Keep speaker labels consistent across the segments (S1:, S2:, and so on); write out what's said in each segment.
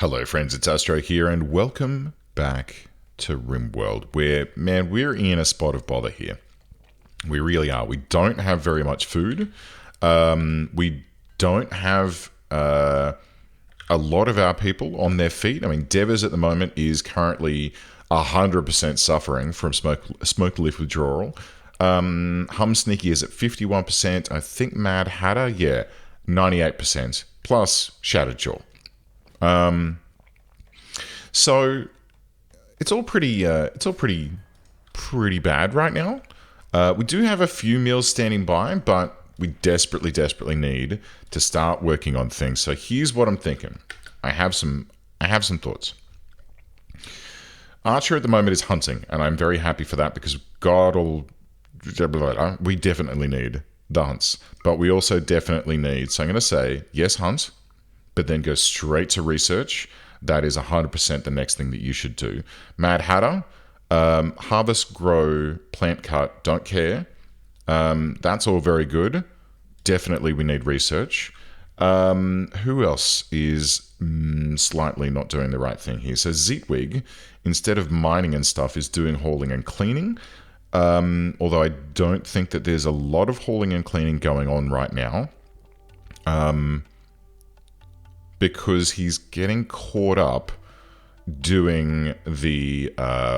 S1: Hello friends, it's Astro here and welcome back to RimWorld where, man, we're in a spot of bother here. We really are. We don't have very much food. We don't have a lot of our people on their feet. I mean, Devers at the moment is currently 100% suffering from smoke leaf withdrawal. Hum Sneaky is at 51%. I think Mad Hatter, yeah, 98%. Plus Shattered Jaw. So it's all pretty bad right now. We do have a few meals standing by, but we desperately need to start working on things. So here's what I'm thinking. I have some thoughts. Archer at the moment is hunting, and I'm very happy for that because we definitely need the hunts, but we also definitely need. So I'm going to say yes, hunt, but then go straight to research. That is 100% the next thing that you should do. Mad Hatter, harvest, grow, plant cut, don't care. That's all very good. Definitely we need research. Who else is slightly not doing the right thing here? So Zeetwig, instead of mining and stuff, is doing hauling and cleaning. Although I don't think that there's a lot of hauling and cleaning going on right now. Because he's getting caught up doing the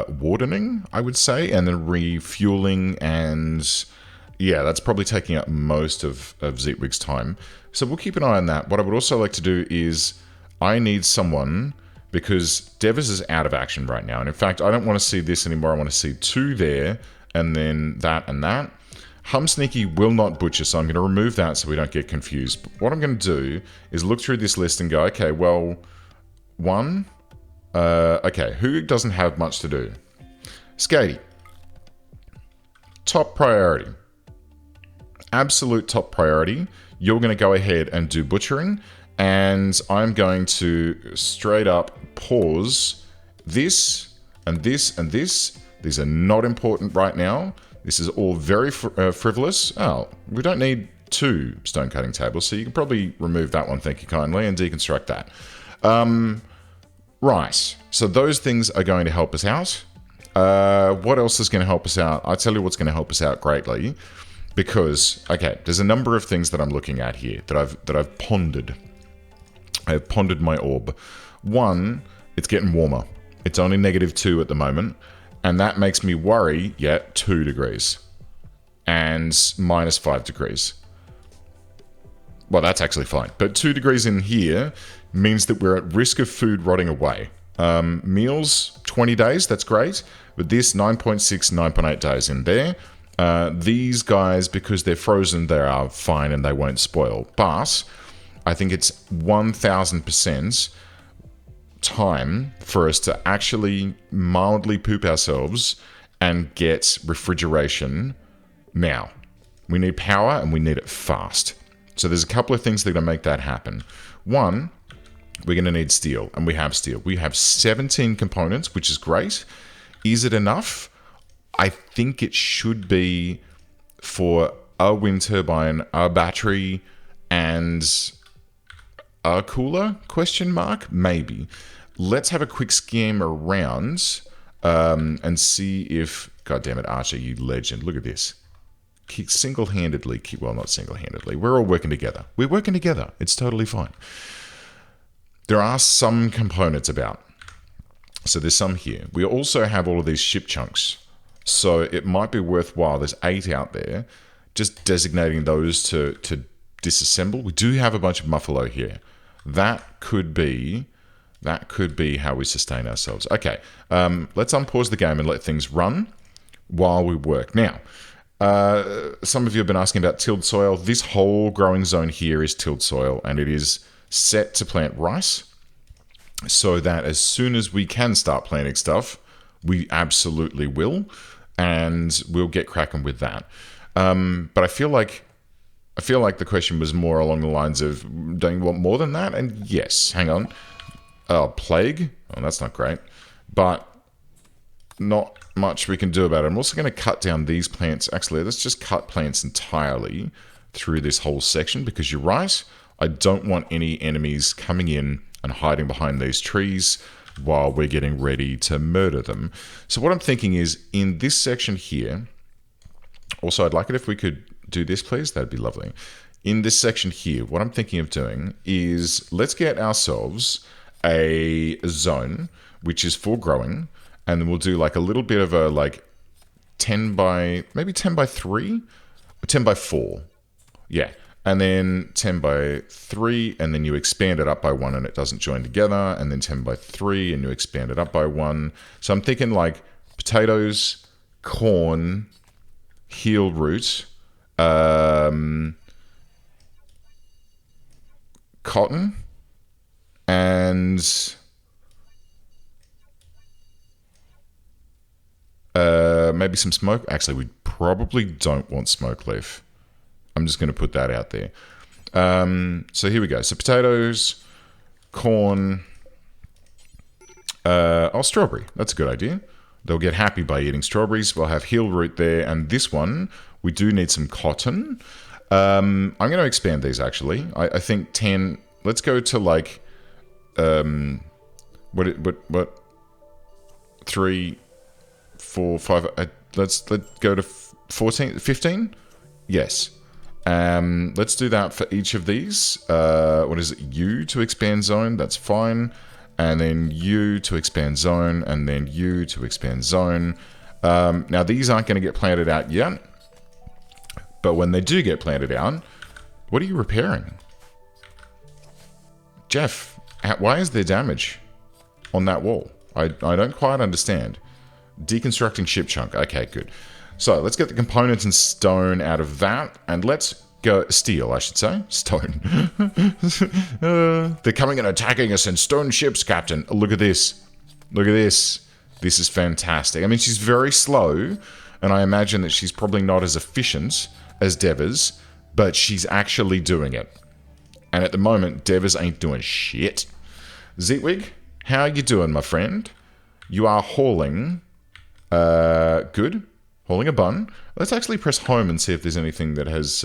S1: wardening, I would say, and then refueling, and yeah, that's probably taking up most of Zeetwig's time. So we'll keep an eye on that. What I would also like to do is I need someone, because Devers is out of action right now, and in fact, I don't want to see this anymore. I want to see two there, and then that and that. Hum Sneaky will not butcher, so I'm going to remove that so we don't get confused. But what I'm going to do is look through this list and go, okay, well, one, okay, who doesn't have much to do? Skatey. Top priority. Absolute top priority. You're going to go ahead and do butchering, and I'm going to straight up pause this and this and this. These are not important right now. This is all very frivolous. Oh, we don't need two stone cutting tables, so you can probably remove that one, thank you kindly, and deconstruct that. Right, so those things are going to help us out. What else is going to help us out? I'll tell you what's going to help us out greatly, because, okay, there's a number of things that I'm looking at here that I've pondered. I've pondered my orb. One, it's getting warmer. It's only -2 at the moment. And that makes me worry, 2 degrees. And -5 degrees. Well, that's actually fine. But 2 degrees in here means that we're at risk of food rotting away. Meals, 20 days, that's great. But this, 9.6, 9.8 days in there. These guys, because they're frozen, they are fine and they won't spoil. But I think it's 1,000% time for us to actually mildly poop ourselves and get refrigeration now. We need power and we need it fast. So there's a couple of things that are going to make that happen. One, we're going to need steel, and we have steel. We have 17 components, which is great. Is it enough? I think it should be for a wind turbine, a battery, and a cooler? Question mark? Maybe. Let's have a quick skim around and see if... God damn it, Archer, you legend. Look at this. Single-handedly... Well, not single-handedly. We're all working together. We're working together. It's totally fine. There are some components about. So there's some here. We also have all of these ship chunks. So it might be worthwhile. There's 8 out there. Just designating those to disassemble. We do have a bunch of Muffalo here. That could be how we sustain ourselves. Okay, let's unpause the game and let things run while we work. Now, some of you have been asking about tilled soil. This whole growing zone here is tilled soil, and it is set to plant rice, so that as soon as we can start planting stuff, we absolutely will, and we'll get cracking with that. But I feel like the question was more along the lines of, don't you want more than that? And yes, hang on. Plague? Oh, that's not great. But not much we can do about it. I'm also going to cut down these plants. Actually, let's just cut plants entirely through this whole section, because you're right. I don't want any enemies coming in and hiding behind these trees while we're getting ready to murder them. So what I'm thinking is, in this section here, also I'd like it if we could do this, please. That'd be lovely. In this section here, what I'm thinking of doing is let's get ourselves a zone which is for growing, and then we'll do like a little bit of a like 10 by 3 or 10 by 4. Yeah. And then 10 by 3, and then you expand it up by 1 and it doesn't join together, and then 10 by 3 and you expand it up by 1. So I'm thinking like potatoes, corn, heel root, cotton, and maybe some smoke. Actually, we probably don't want smoke leaf. I'm just going to put that out there. So here we go. So potatoes, corn, strawberry. That's a good idea. They'll get happy by eating strawberries. We'll have heel root there. And this one, we do need some cotton. I'm going to expand these, actually. I think 10... Let's go to, like... what? 3, 4, 5... let's go to 14... 15? Yes. Let's do that for each of these. What is it? U to expand zone. That's fine. And then U to expand zone. And then U to expand zone. Now, these aren't going to get planted out yet. But when they do get planted out, what are you repairing? Jeff, why is there damage on that wall? I don't quite understand. Deconstructing ship chunk. Okay, good. So let's get the components and stone out of that, and let's go steel, I should say. Stone. They're coming and attacking us in stone ships, Captain. Look at this. Look at this. This is fantastic. I mean, she's very slow, and I imagine that she's probably not as efficient as Devers, but she's actually doing it. And at the moment, Devers ain't doing shit. Zitwig, how are you doing, my friend? You are hauling. Good. Hauling a bun. Let's actually press home and see if there's anything that has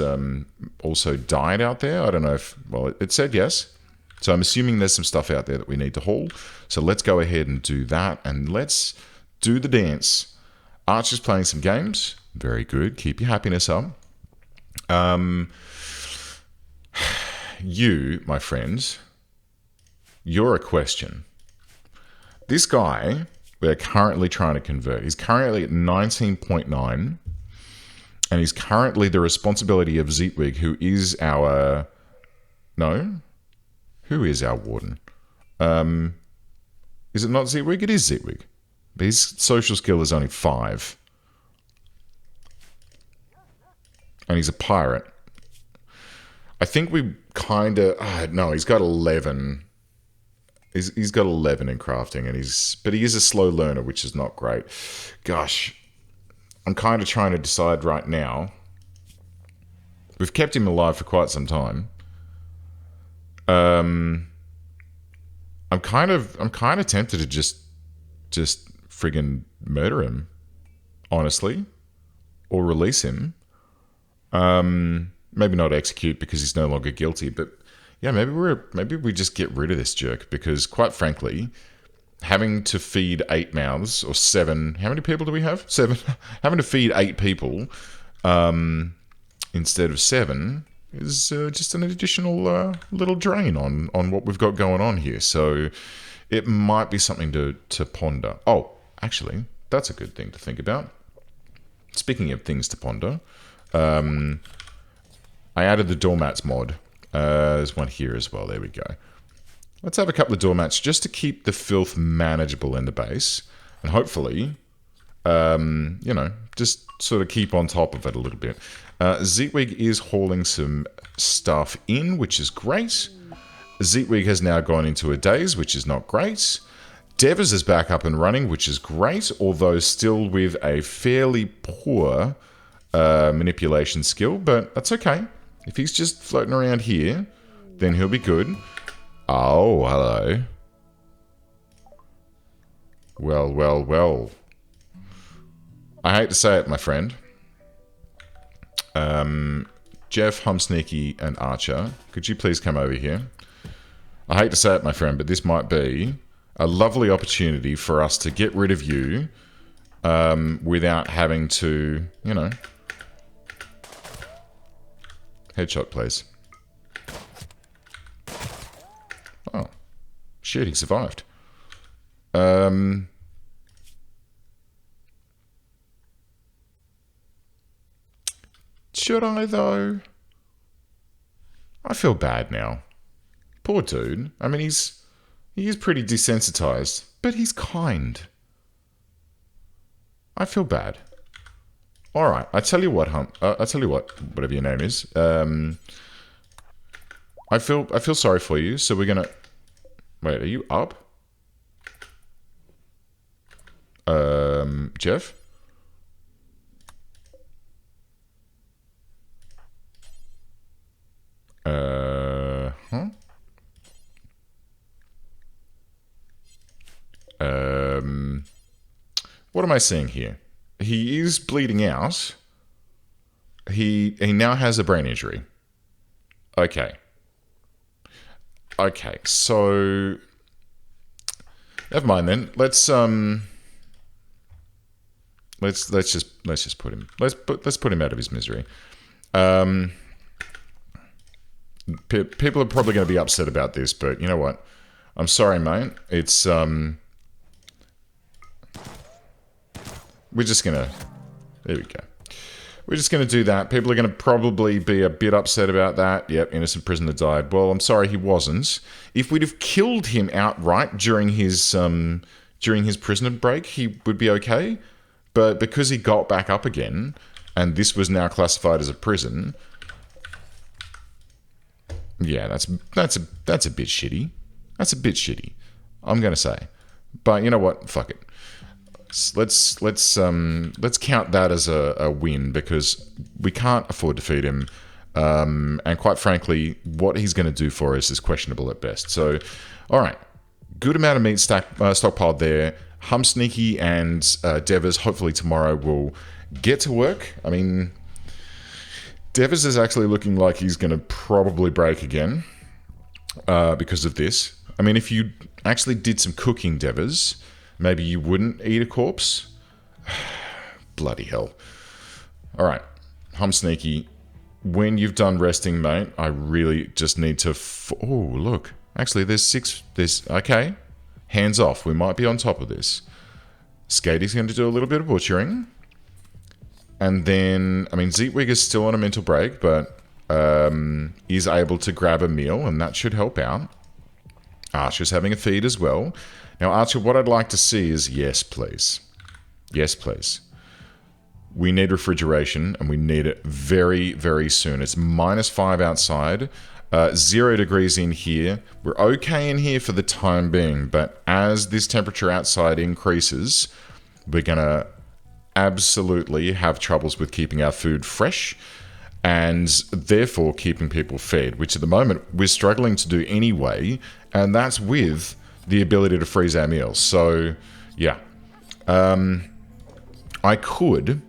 S1: also died out there. I don't know if... Well, it said yes. So I'm assuming there's some stuff out there that we need to haul. So let's go ahead and do that. And let's do the dance. Archer's playing some games. Very good. Keep your happiness up. You, my friends, you're a question. This guy... We're currently trying to convert. He's currently at 19.9. And he's currently the responsibility of Zitwig, who is our... No? Who is our warden? Is it not Zitwig? It is Zitwig. But his social skill is only 5. And he's a pirate. I think we kind of... no, he's got 11... He's got 11 in crafting, but he is a slow learner, which is not great. Gosh, I'm kind of trying to decide right now. We've kept him alive for quite some time. I'm kind of tempted to just friggin' murder him, honestly, or release him. Maybe not execute because he's no longer guilty, but. Yeah, maybe we just get rid of this jerk, because quite frankly, having to feed 8 mouths or 7, how many people do we have? 7. Having to feed 8 people instead of 7 is just an additional little drain on what we've got going on here. So it might be something to ponder. Oh, actually, that's a good thing to think about. Speaking of things to ponder, I added the doormats mod. There's one here as well. There we go. Let's have a couple of doormats just to keep the filth manageable in the base. And hopefully, just sort of keep on top of it a little bit. Zitwig is hauling some stuff in, which is great. Zitwig has now gone into a daze, which is not great. Devers is back up and running, which is great, although still with a fairly poor manipulation skill, but that's okay. If he's just floating around here, then he'll be good. Oh, hello. Well. I hate to say it, my friend. Jeff, Humsneaky, and Archer, could you please come over here? I hate to say it, my friend, but this might be a lovely opportunity for us to get rid of you without having to, you know... Headshot, please. Oh. Shit, he survived. Should I, though? I feel bad now. Poor dude. I mean, he is pretty desensitized, but he's kind. I feel bad. All right, I tell you what, I tell you what, whatever your name is. I feel sorry for you. So we're gonna. Wait, are you up? Jeff. Huh? What am I seeing here? He is bleeding out. He now has a brain injury. Okay. Okay, so never mind then. Let's just put him. Let's put him out of his misery. People are probably going to be upset about this, but you know what? I'm sorry, mate. It's we're just gonna... There we go. We're just going to do that. People are going to probably be a bit upset about that. Yep, innocent prisoner died. Well, I'm sorry he wasn't. If we'd have killed him outright during his prisoner break, he would be okay. But because he got back up again, and this was now classified as a prison, yeah, that's a bit shitty. That's a bit shitty, I'm going to say. But you know what? Fuck it. Let's count that as a win, because we can't afford to feed him, and quite frankly, what he's going to do for us is questionable at best. So, all right, good amount of meat stockpiled there. Sneaky and Devers hopefully tomorrow will get to work. I mean, Devers is actually looking like he's going to probably break again because of this. I mean, if you actually did some cooking, Devers, maybe you wouldn't eat a corpse? Bloody hell. All right. Sneaky. When you've done resting, mate, I really just need to... oh, look. Actually, there's 6... Okay. Hands off. We might be on top of this. Skaty's going to do a little bit of butchering. And then... I mean, Zeetwig is still on a mental break, but is able to grab a meal, and that should help out. Archer's having a feed as well. Now, Archer, what I'd like to see is... Yes, please. Yes, please. We need refrigeration, and we need it very, very soon. It's -5 outside, 0 degrees in here. We're okay in here for the time being, but as this temperature outside increases, we're going to absolutely have troubles with keeping our food fresh, and therefore keeping people fed, which at the moment we're struggling to do anyway, and that's with the ability to freeze our meals. So, yeah. I could...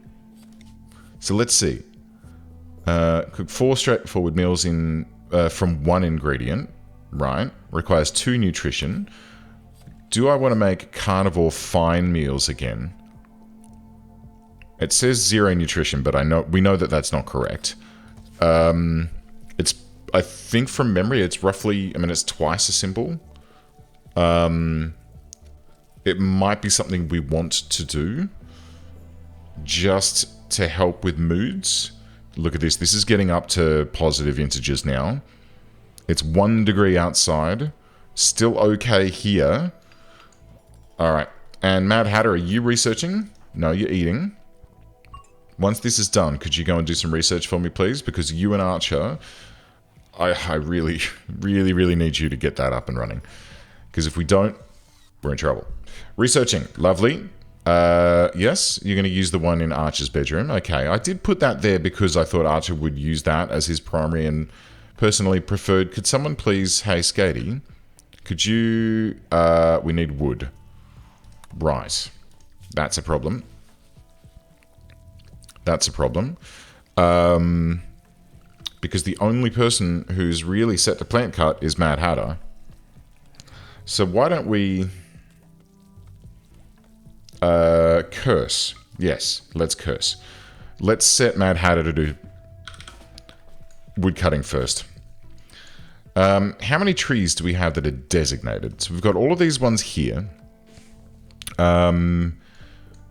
S1: So let's see. Cook 4 straightforward meals in from 1 ingredient, right? Requires 2 nutrition. Do I want to make carnivore fine meals again? It says 0 nutrition, but we know that that's not correct. It's, I think from memory, it's roughly, I mean, it's twice as simple. It might be something we want to do just to help with moods. Look at this. This is getting up to positive integers now. It's 1 degree outside. Still okay here. All right. And Mad Hatter, are you researching? No, you're eating. Once this is done, could you go and do some research for me, please? Because you and Archer, I really, really, really need you to get that up and running. Because if we don't, we're in trouble. Researching. Lovely. Yes, you're going to use the one in Archer's bedroom. Okay, I did put that there because I thought Archer would use that as his primary and personally preferred. Could someone please... Hey, Skaty, could you... we need wood. Right. That's a problem. That's a problem. Because the only person who's really set to plant cut is Mad Hatter. So why don't we curse? Yes, let's curse. Let's set Mad Hatter to do wood cutting first. How many trees do we have that are designated? So we've got all of these ones here.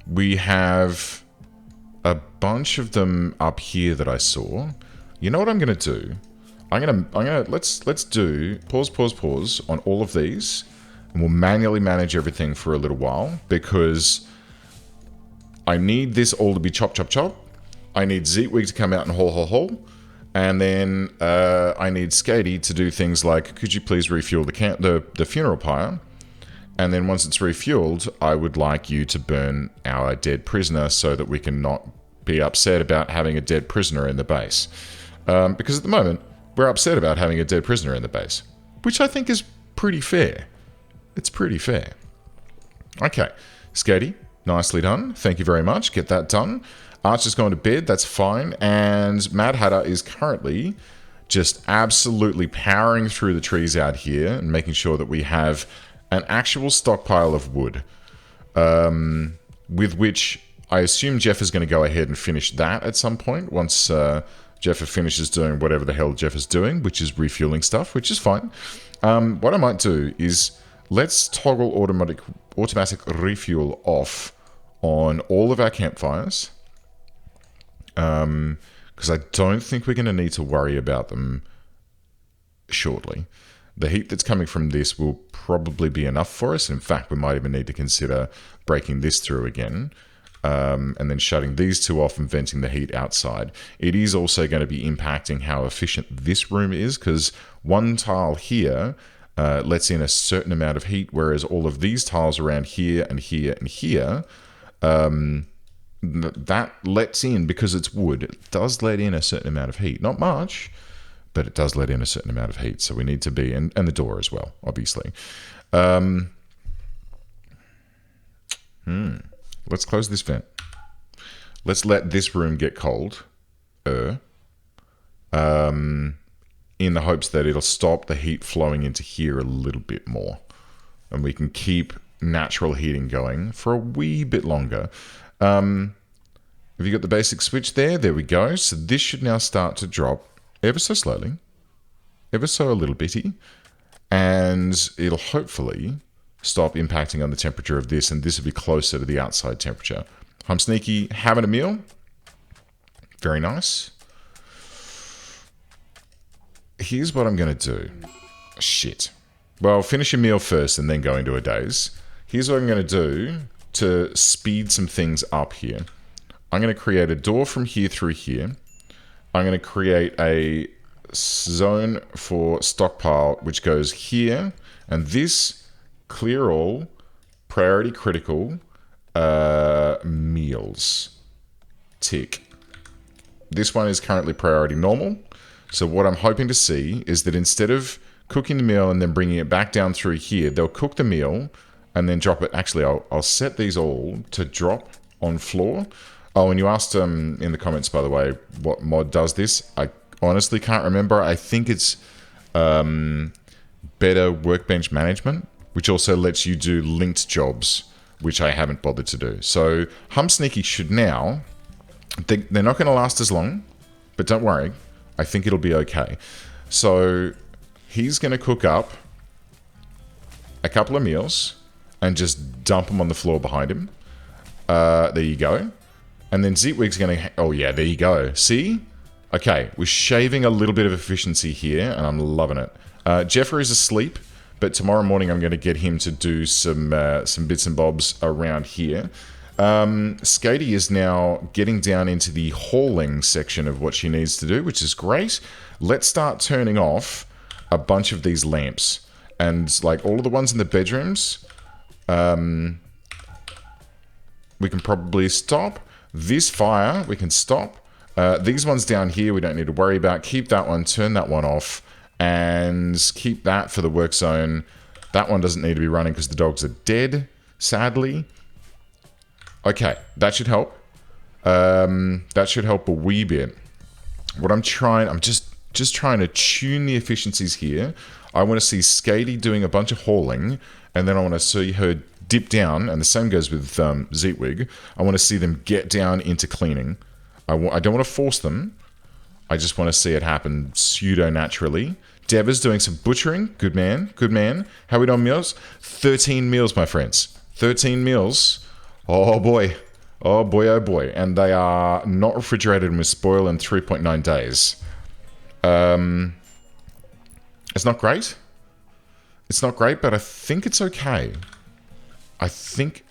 S1: We have a bunch of them up here that I saw. You know what I'm gonna do? Let's do pause on all of these, and we'll manually manage everything for a little while because I need this all to be chop, chop, chop. I need Zeetwig to come out and haul. And then I need Skatey to do things like, could you please refuel the funeral pyre? And then once it's refueled, I would like you to burn our dead prisoner so that we can not be upset about having a dead prisoner in the base. Because at the moment, we're upset about having a dead prisoner in the base, which I think is pretty fair. It's pretty fair. Okay, Skatey, nicely done. Thank you very much. Get that done. Archer's going to bed, that's fine, and Mad Hatter is currently just absolutely powering through the trees out here and making sure that we have an actual stockpile of wood, with which I assume Jeff is going to go ahead and finish that at some point once Jeff finishes doing whatever the hell Jeff is doing, which is refueling stuff, which is fine. What I might do is let's toggle automatic refuel off on all of our campfires. Because I don't think we're going to need to worry about them shortly. The heat that's coming from this will probably be enough for us. In fact, we might even need to consider breaking this through again, and then shutting these two off and venting the heat outside. It is also going to be impacting how efficient this room is, because one tile here lets in a certain amount of heat, whereas all of these tiles around here and here and here, that lets in, because it's wood, it does let in a certain amount of heat. Not much, but it does let in a certain amount of heat. So we need to be, and the door as well, obviously. Let's close this vent. Let's let this room get cold. In the hopes that it'll stop the heat flowing into here a little bit more. And we can keep natural heating going for a wee bit longer. Have you got the basic switch there? There we go. So this should now start to drop ever so slowly, ever so a little bitty, and it'll hopefully stop impacting on the temperature of this, and this will be closer to the outside temperature. I'm Sneaky, having a meal. Very nice. Here's what I'm going to do. Shit. Well, finish your meal first and then go into a daze. Here's what I'm going to do to speed some things up here. I'm going to create a door from here through here. I'm going to create a zone for stockpile, which goes here, and this clear all priority critical meals. Tick. This one is currently priority normal. So what I'm hoping to see is that instead of cooking the meal and then bringing it back down through here, they'll cook the meal and then drop it. Actually, I'll set these all to drop on floor. Oh, and you asked in the comments, by the way, what mod does this. I honestly can't remember. I think it's better workbench management, which also lets you do linked jobs, which I haven't bothered to do. So Sneaky should now, they're not going to last as long, but don't worry. I think it'll be okay. So he's going to cook up a couple of meals and just dump them on the floor behind him. There you go. And then Zeetwig's going to... Oh, yeah, there you go. See? Okay, we're shaving a little bit of efficiency here, and I'm loving it. Jeffrey's asleep, but tomorrow morning I'm going to get him to do some bits and bobs around here. Skatey is now getting down into the hauling section of what she needs to do, which is great. Let's start turning off a bunch of these lamps. And, like, all of the ones in the bedrooms, we can probably stop. This fire, we can stop. These ones down here, we don't need to worry about. Keep that one, turn that one off, and keep that for the work zone. That one doesn't need to be running because the dogs are dead, sadly. Okay, that should help. That should help a wee bit. What I'm just trying to tune the efficiencies here. I want to see Skady doing a bunch of hauling, and then I want to see her dip down, and the same goes with Zeetwig. I want to see them get down into cleaning. I don't want to force them. I just want to see it happen pseudo-naturally. Deva's doing some butchering. Good man, good man. How are we doing meals? 13 meals, my friends. 13 meals. Oh boy. Oh boy, oh boy. And they are not refrigerated and will spoil in 3.9 days. It's not great. It's not great, but I think it's okay. I think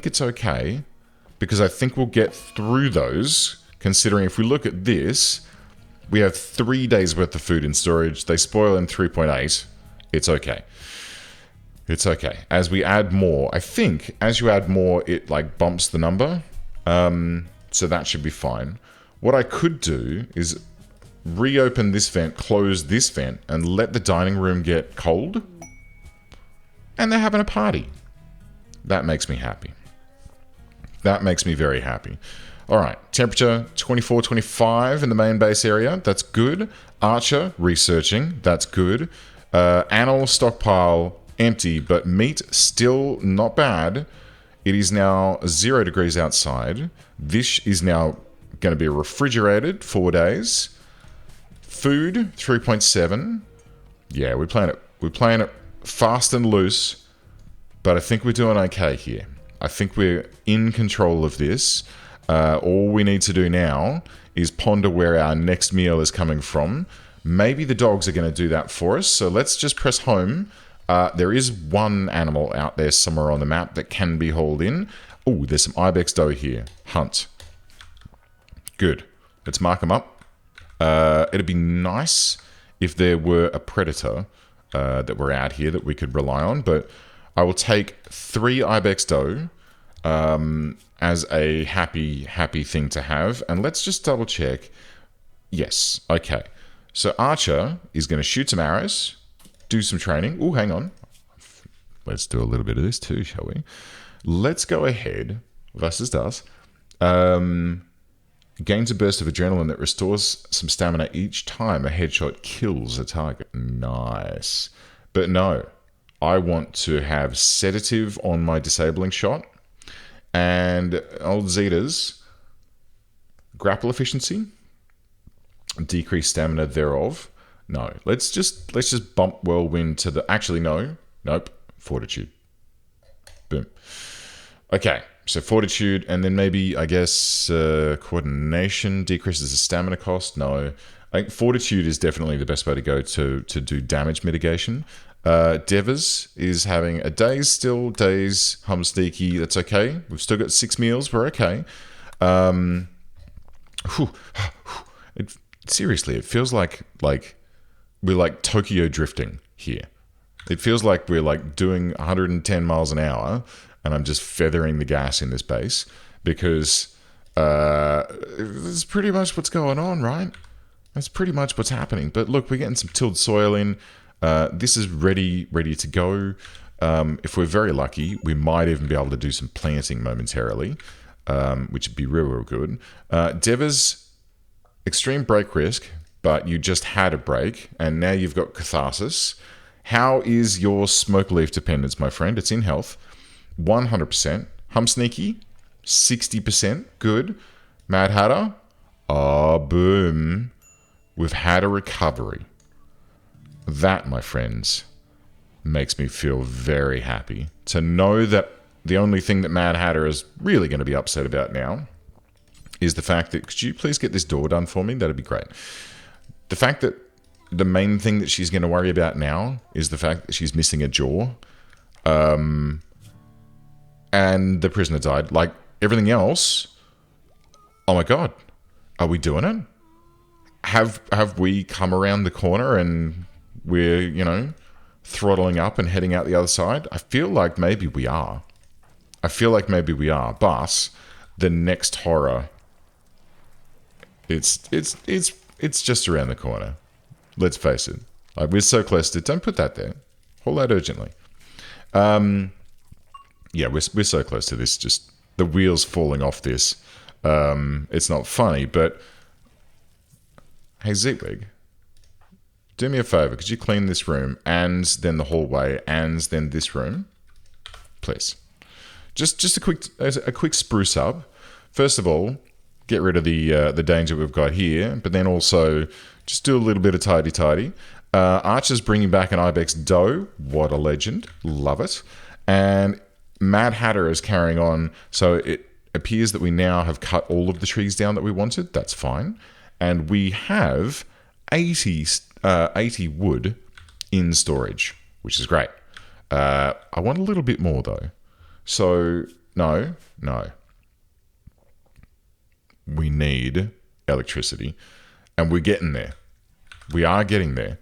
S1: it's okay, because I think we'll get through those, considering if we look at this, we have 3 days worth of food in storage. They spoil in 3.8. It's okay. It's okay. As we add more, I think as you add more, it like bumps the number. So that should be fine. What I could do is reopen this vent, close this vent, and let the dining room get cold. And they're having a party. That makes me happy. That makes me very happy. All right, temperature 24, 25 in the main base area. That's good. Archer researching. That's good. Animal stockpile empty, but meat still not bad. It is now 0 degrees outside. This is now going to be refrigerated 4 days. Food 3.7. Yeah, we're playing it fast and loose, but I think we're doing okay here. I think we're in control of this. All we need to do now is ponder where our next meal is coming from. Maybe the dogs are going to do that for us. So let's just press home. There is one animal out there somewhere on the map that can be hauled in. Oh, there's some ibex doe here. Hunt. Good. Let's mark them up. It'd be nice if there were a predator that were out here that we could rely on. But I will take 3 ibex doe. As a happy thing to have. And let's just double check. Yes, okay. So Archer is going to shoot some arrows, do some training. Oh, hang on. Let's do a little bit of this too, shall we? Let's go ahead. Versus does. Gains a burst of adrenaline that restores some stamina each time a headshot kills a target. Nice. But no, I want to have sedative on my disabling shot. And old Zeta's grapple efficiency, decreased stamina thereof. No, let's just bump whirlwind to the. Actually, no, nope. Fortitude. Boom. Okay, so fortitude, and then maybe I guess coordination decreases the stamina cost. No, I think fortitude is definitely the best way to go to do damage mitigation. Devers is having a daze still. Daze, hum sneaky, that's okay. We've still got 6 meals, we're okay. Seriously, it feels like we're like Tokyo drifting here. It feels like we're like doing 110 miles an hour and I'm just feathering the gas in this base because that's pretty much what's going on, right? That's pretty much what's happening. But look, we're getting some tilled soil in. This is ready to go. If we're very lucky, we might even be able to do some planting momentarily, which would be real good. Devers, extreme break risk, but you just had a break, and now you've got catharsis. How is your smoke leaf dependence, my friend? It's in health. 100%. Hum sneaky, 60%. Good. Mad Hatter. Oh, boom. We've had a recovery. That, my friends, makes me feel very happy to know that the only thing that Mad Hatter is really going to be upset about now is the fact that, could you please get this door done for me? That'd be great. The fact that the main thing that she's going to worry about now is the fact that she's missing a jaw. And the prisoner died. Like, everything else, oh my God, are we doing it? Have we come around the corner and we're, throttling up and heading out the other side? I feel like maybe we are. But the next horror, it's just around the corner. Let's face it. Like, we're so close to. Don't put that there. Hold that urgently. Yeah, we're so close to this. Just the wheels falling off this. It's not funny, but hey, Zeetwig, do me a favor. Could you clean this room and then the hallway and then this room? Please. Just a quick spruce up. First of all, get rid of the danger we've got here, but then also just do a little bit of tidy. Archer's bringing back an ibex doe. What a legend. Love it. And Mad Hatter is carrying on. So it appears that we now have cut all of the trees down that we wanted. That's fine. And we have 80 wood in storage, which is great. I want a little bit more though. So no. We need electricity. And we're getting there. We are getting there.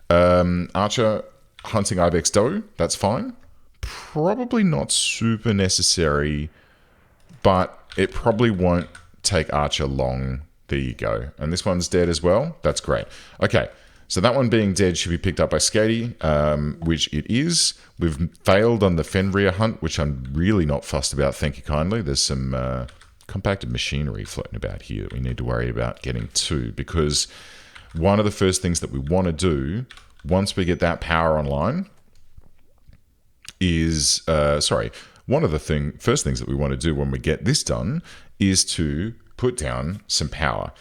S1: Archer hunting ibex doe, that's fine. Probably not super necessary, but it probably won't take Archer long. There you go. And this one's dead as well. That's great. Okay, so that one being dead should be picked up by Skatey, which it is. We've failed on the Fenrir hunt, which I'm really not fussed about, thank you kindly. There's some compacted machinery floating about here that we need to worry about getting to, because one of the first things that we want to do once we get that power online is, one of the first things that we want to do when we get this done is to put down some power.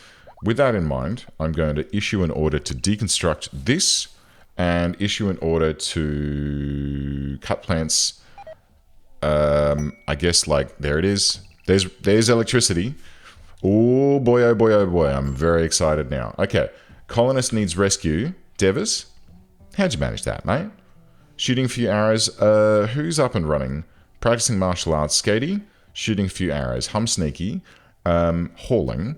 S1: With that in mind, I'm going to issue an order to deconstruct this and issue an order to cut plants. I guess, like, there it is. There's electricity. Oh boy, oh boy, oh boy. I'm very excited now. Okay. Colonist needs rescue. Devers, how'd you manage that, mate? Shooting a few arrows. Who's up and running? Practicing martial arts. Skatey, shooting a few arrows. Hum Sneaky, hauling.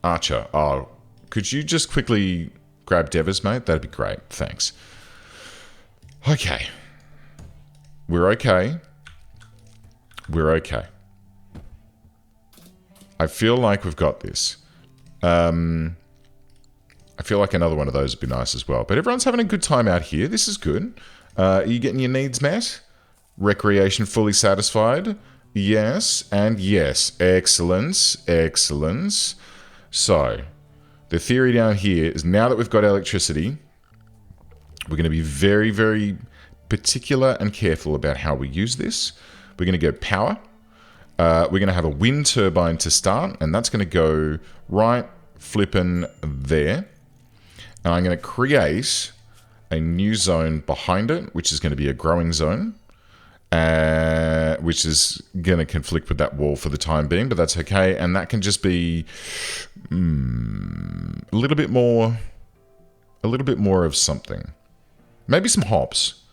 S1: Archer. Oh, could you just quickly grab Devers, mate? That'd be great. Thanks. Okay. We're okay. We're okay. I feel like we've got this. I feel like another one of those would be nice as well. But everyone's having a good time out here. This is good. Are you getting your needs met? Recreation fully satisfied? Yes, and yes. Excellence. Excellence. So, the theory down here is now that we've got electricity, we're going to be very, very particular and careful about how we use this. We're going to go power. We're going to have a wind turbine to start, and that's going to go right flipping there. And I'm going to create a new zone behind it, which is going to be a growing zone, which is going to conflict with that wall for the time being, but that's okay. And that can just be a little bit more of something. Maybe some hops.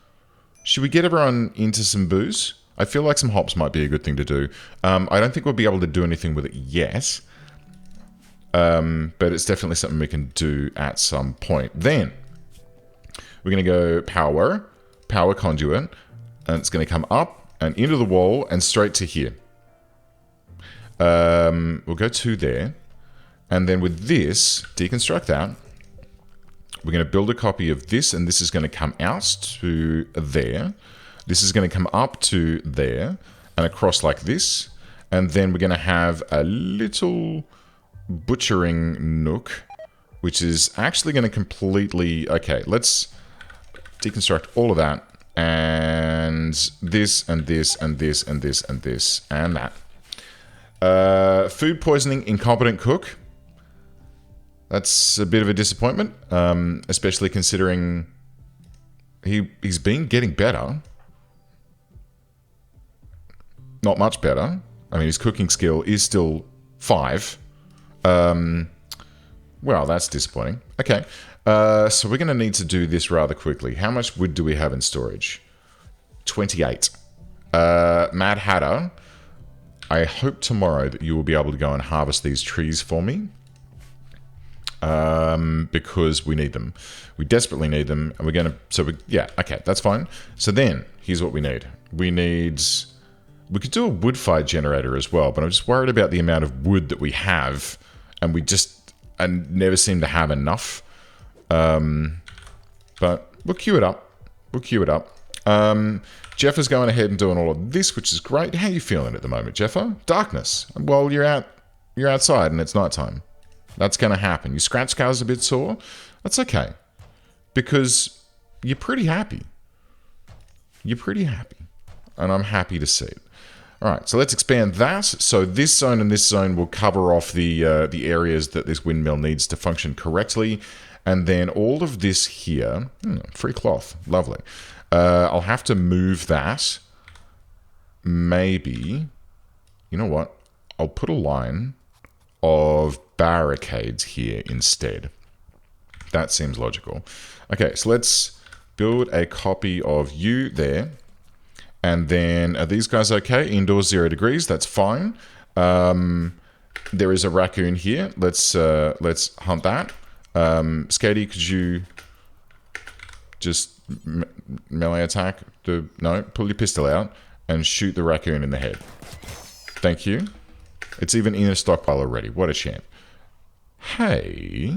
S1: Should we get everyone into some booze? I feel like some hops might be a good thing to do. I don't think we'll be able to do anything with it yet. But it's definitely something we can do at some point. Then, we're going to go power conduit, and it's going to come up and into the wall and straight to here. We'll go to there. And then with this, deconstruct that. We're going to build a copy of this, and this is going to come out to there. This is going to come up to there and across like this. And then we're going to have a little butchering nook, which is actually going to completely... Okay, let's deconstruct all of that. And this, and this, and this, and this, and this, and that. Food poisoning, incompetent cook. That's a bit of a disappointment, especially considering he's been getting better. Not much better. I mean, his cooking skill is still 5. Well, that's disappointing. Okay, so we're going to need to do this rather quickly. How much wood do we have in storage? 28. Mad Hatter, I hope tomorrow that you will be able to go and harvest these trees for me. Because we need them. We desperately need them, and we're going to... So, yeah, okay, that's fine. So then, here's what we need. We could do a wood-fired generator as well, but I'm just worried about the amount of wood that we have, and we just never seem to have enough. But we'll queue it up. Jeff is going ahead and doing all of this, which is great. How are you feeling at the moment, Jeffa? Darkness. Well, you're outside and it's nighttime. That's going to happen. Your scratch scale's a bit sore. That's okay. Because you're pretty happy. You're pretty happy. And I'm happy to see it. All right, so let's expand that. So this zone and this zone will cover off the areas that this windmill needs to function correctly. And then all of this here, free cloth, lovely. I'll have to move that. Maybe, you know what? I'll put a line of barricades here instead. That seems logical. Okay, so let's build a copy of you there. And then, are these guys okay? Indoors 0 degrees, that's fine. There is a raccoon here. Let's hunt that. Skatey, could you just melee attack? No, pull your pistol out and shoot the raccoon in the head. Thank you. It's even in a stockpile already. What a champ. Hey.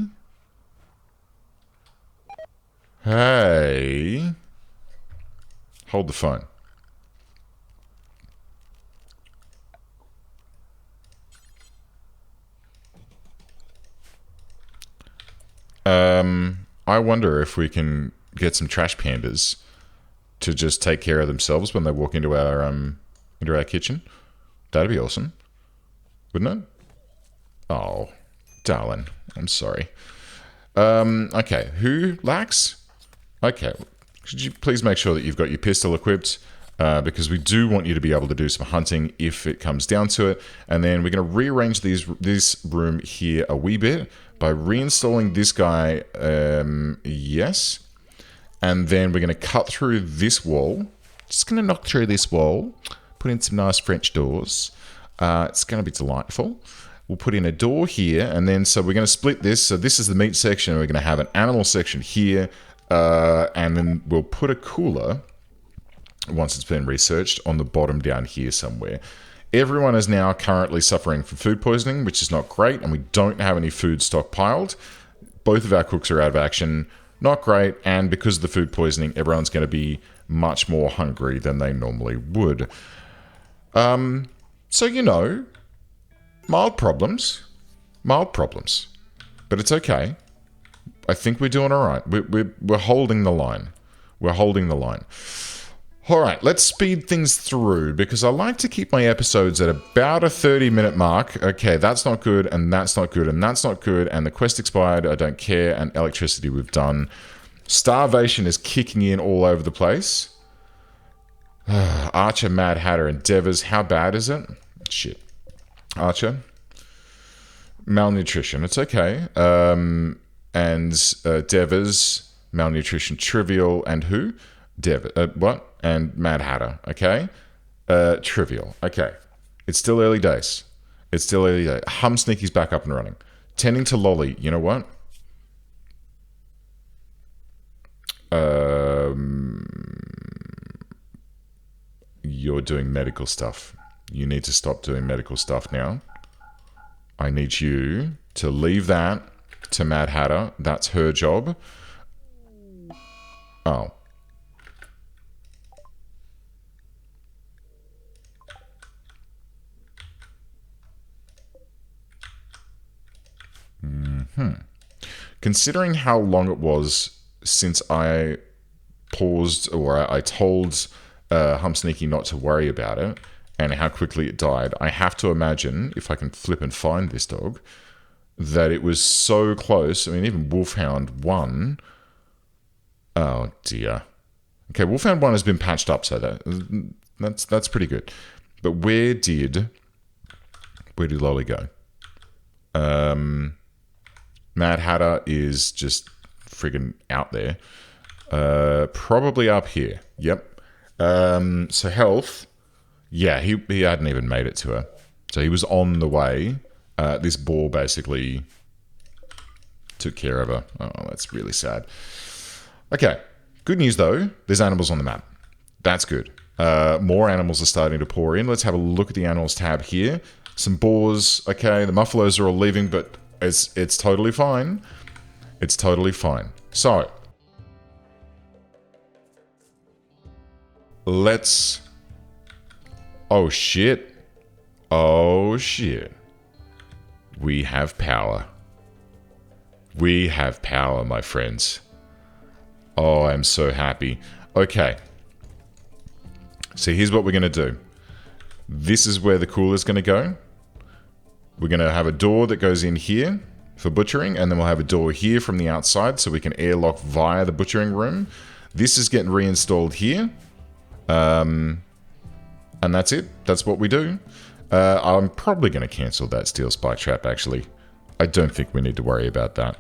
S1: Hey. Hold the phone. I wonder if we can get some trash pandas to just take care of themselves when they walk into our kitchen. That'd be awesome, wouldn't it? Oh, darling, I'm sorry. Okay, who lacks? Okay, could you please make sure that you've got your pistol equipped? Because we do want you to be able to do some hunting if it comes down to it. And then we're going to rearrange this room here a wee bit by reinstalling this guy, yes. And then we're going to cut through this wall. Just going to knock through this wall, put in some nice French doors. It's going to be delightful. We'll put in a door here, and then so we're going to split this. So this is the meat section, and we're going to have an animal section here, and then we'll put a cooler, once it's been researched, on the bottom down here somewhere. Everyone is now currently suffering from food poisoning, which is not great, and we don't have any food stockpiled. Both of our cooks are out of action. Not great, and because of the food poisoning, everyone's going to be much more hungry than they normally would. So, you know, mild problems. But it's okay. I think we're doing all right. We're holding the line. We're holding the line. All right, let's speed things through because I like to keep my episodes at about a 30-minute mark. Okay, that's not good, and that's not good, and that's not good, and the quest expired, I don't care, and electricity we've done. Starvation is kicking in all over the place. Archer, Mad Hatter, and Devers, how bad is it? Shit. Archer. Malnutrition, it's okay. And Devers, malnutrition, trivial, and who? What? And Mad Hatter, okay? Trivial, okay. It's still early days. Hum Sneaky's back up and running. Tending to Lolly, you know what? You're doing medical stuff. You need to stop doing medical stuff now. I need you to leave that to Mad Hatter. That's her job. Oh. Considering how long it was since I paused or I told Hum Sneaky not to worry about it and how quickly it died, I have to imagine, if I can flip and find this dog, that it was so close. I mean, even Wolfhound 1... Oh, dear. Okay, Wolfhound 1 has been patched up, so that's pretty good. But where did Lolly go? Mad Hatter is just friggin' out there. Probably up here. Yep. So health. Yeah, he hadn't even made it to her. So he was on the way. This boar basically took care of her. Oh, that's really sad. Okay. Good news, though. There's animals on the map. That's good. More animals are starting to pour in. Let's have a look at the animals tab here. Some boars. Okay, the muffaloes are all leaving, but it's totally fine. It's totally fine. So, let's... Oh, shit. Oh, shit. We have power. We have power, my friends. Oh, I'm so happy. Okay. So here's what we're going to do. This is where the cooler's going to go. We're going to have a door that goes in here for butchering, and then we'll have a door here from the outside so we can airlock via the butchering room. This is getting reinstalled here. And that's it. That's what we do. I'm probably going to cancel that steel spike trap, actually. I don't think we need to worry about that.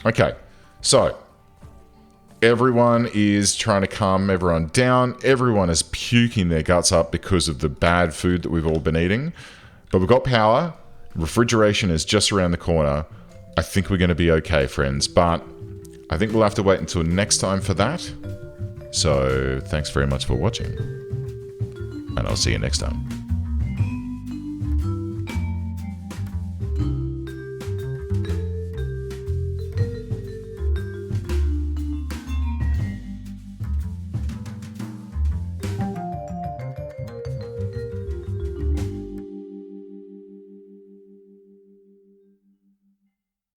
S1: Okay, so everyone is trying to calm everyone down. Everyone is puking their guts up because of the bad food that we've all been eating. But we've got power. Refrigeration is just around the corner. I think we're going to be okay, friends. But I think we'll have to wait until next time for that. So thanks very much for watching. And I'll see you next time.